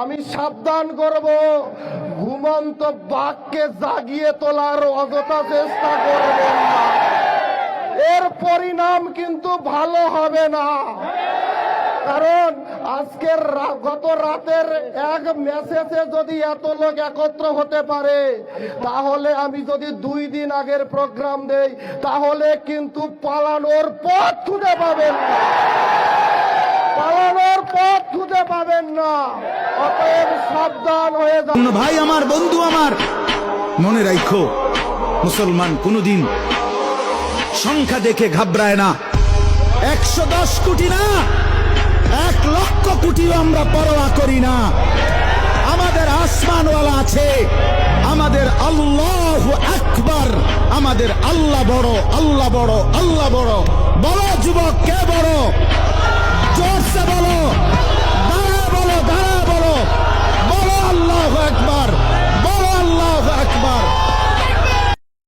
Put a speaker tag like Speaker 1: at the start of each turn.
Speaker 1: আমি সাবধান করব, ঘুমন্ত বাঘকে জাগিয়ে তোলার অযথা চেষ্টা করবেন না। এর পরিণাম কিন্তু ভালো হবে না। কারণ আজকের গত রাতের এক মেসেজে যদি এত লোক একত্র হতে পারে, তাহলে আমি যদি 2 দিন আগের প্রোগ্রাম দেই, তাহলে কিন্তু পালানোর পথ খুঁজে পাবেন না, পালানোর পথ খুঁজে পাবেন না। অতএব সাবধান হয়ে যান।
Speaker 2: ভাই আমার, বন্ধু আমার, মনে রাখো, মুসলমান কোনদিন সংখ্যা দেখে ঘাবড়ায় না। 110 কোটি না, 1 লক্ষ কোটিও আমরা পরোয়া করি না। আমাদের আসমানওয়ালা আছে, আমাদের আল্লাহু আকবার, আমাদের আল্লাহ বড়, আল্লাহ বড়, আল্লাহ বড়। বলো যুবক, কে বড়? জোরসে বলো।